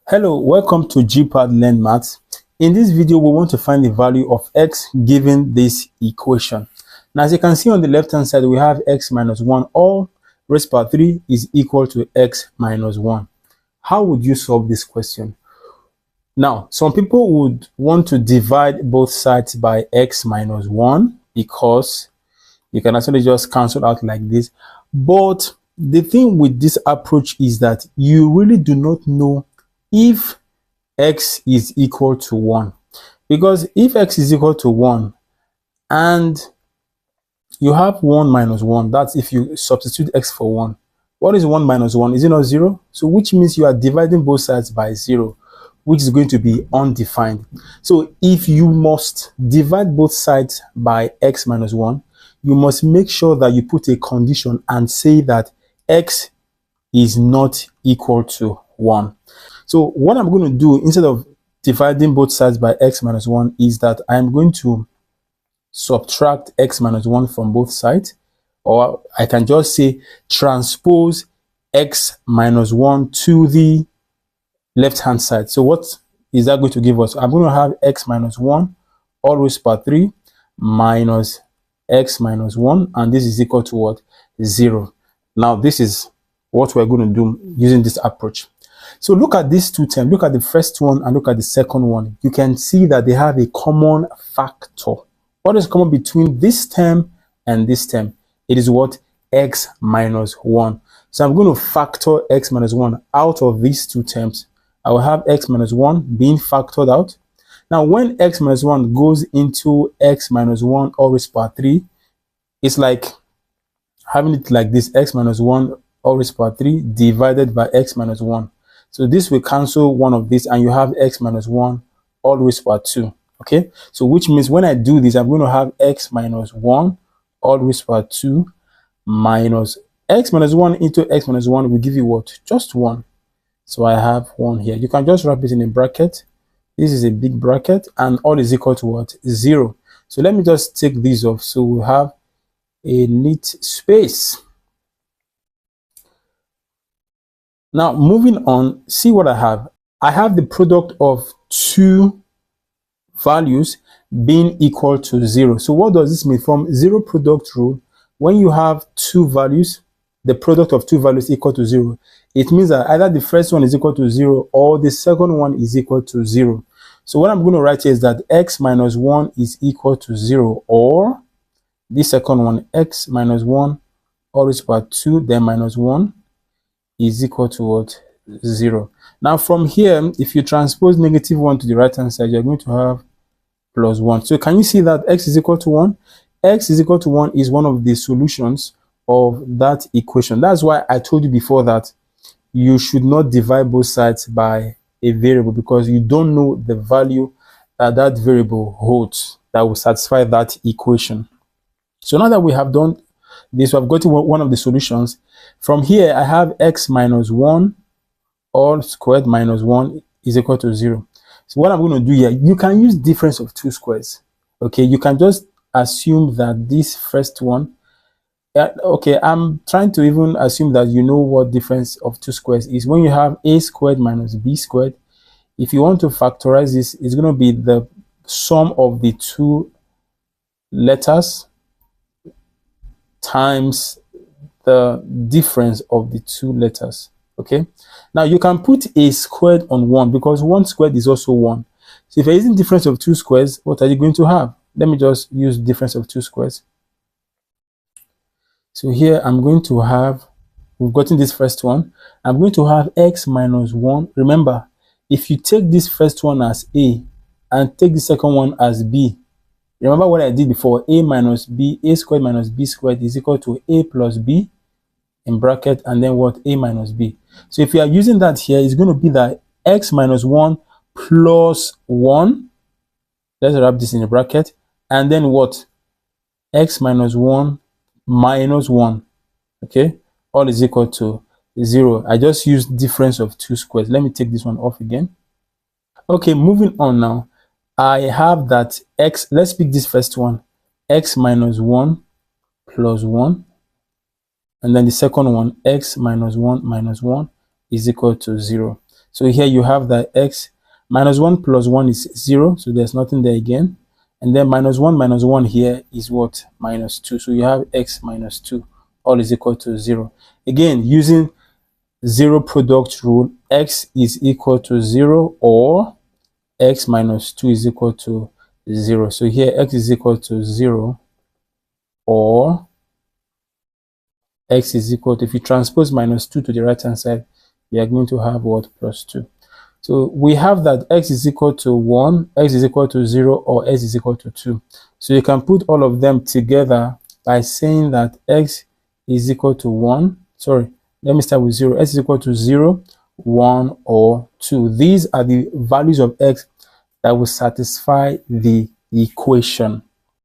Hello, welcome to Gpad Learn Maths. In this video, we want to find the value of x given this equation. Now, as you can see on the left hand side, we have x minus 1 all raised power 3 is equal to x minus 1. How would you solve this question? Now, some people would want to divide both sides by x minus 1 because you can actually just cancel out like this. But the thing with this approach is that you really do not know if x is equal to 1, because if x is equal to 1 and you have 1 minus 1, that's if you substitute x for 1. What is 1 minus 1? Is it not 0? So which means you are dividing both sides by 0, which is going to be undefined. So if you must divide both sides by x minus 1, you must make sure that you put a condition and say that x is not equal to 1. So what I'm going to do instead of dividing both sides by x minus 1 is that I'm going to subtract x minus 1 from both sides, or I can just say transpose x minus 1 to the left hand side. So what is that going to give us? I'm going to have x minus 1 all raised to power 3 minus x minus 1, and this is equal to what? 0. Now this is what we're going to do using this approach. So look at these two terms. Look at the first one and look at the second one. You can see that they have a common factor. What is common between this term and this term? It is what? X minus 1. So I'm going to factor x minus 1 out of these two terms. I will have x minus 1 being factored out. Now, when x minus 1 goes into x minus 1 all raised to power 3, it's like having it like this: x minus 1 all raised to power 3 divided by x minus 1. So this will cancel one of these, and you have x minus 1 all raised to power 2. Okay, so which means when I do this, I'm going to have x minus 1 all raised to power 2 minus x minus 1 into x minus 1 will give you what? Just 1. So I have 1 here. You can just wrap it in a bracket. This is a big bracket, and all is equal to what? 0. So let me just take these off. So we have a neat space. Now, moving on, see what I have. I have the product of two values being equal to 0. So what does this mean? From zero product rule, when you have two values, the product of two values equal to 0, it means that either the first one is equal to 0 or the second one is equal to 0. So what I'm going to write here is that x minus 1 is equal to 0, or the second one, x minus 1 all raised to power 2 then minus 1 is equal to what? 0. Now from here, if you transpose negative 1 to the right hand side, you're going to have plus 1. So can you see that x is equal to 1? X is equal to 1 is one of the solutions of that equation. That's why I told you before that you should not divide both sides by a variable, because you don't know the value that that variable holds that will satisfy that equation. So now that we have done this, we have got to one of the solutions. From here, I have x minus 1 all squared minus 1 is equal to 0. So what I'm going to do here, you can use difference of two squares. Okay, you can just assume that this first one, okay, I'm trying to even assume that you know what difference of two squares is. When you have a squared minus b squared, if you want to factorize this, it's going to be the sum of the two letters times the difference of the two letters. Okay, now you can put a squared on 1 because 1 squared is also 1. So if you're using difference of two squares, what are you going to have? Let me just use difference of two squares. So here I'm going to have, we've gotten this first one, I'm going to have x minus 1. Remember, if you take this first one as a and take the second one as b, remember what I did before: a minus b, a squared minus b squared is equal to a plus b in bracket, and then what? A minus b. So if you are using that here, it's going to be that x minus 1 plus 1, let's wrap this in a bracket, and then what? X minus 1 minus 1. Okay, all is equal to 0. I just used difference of two squares. Let me take this one off again. Okay, moving on now. I have that x, let's pick this first one, x minus 1 plus 1, and then the second one, x minus 1 minus 1 is equal to 0. So here you have that x minus 1 plus 1 is 0, so there's nothing there again. And then minus 1 here is what? Minus 2. So you have x minus 2, all is equal to 0. Again, using zero product rule, x is equal to 0 or x minus 2 is equal to 0. So here x is equal to 0 or x is equal to, if you transpose minus 2 to the right hand side, you are going to have what? Plus 2. So we have that x is equal to 1, x is equal to 0, or x is equal to 2. So you can put all of them together by saying that x is equal to 1. Sorry, let me start with 0. X is equal to 0, 1, or 2. These are the values of x that will satisfy the equation.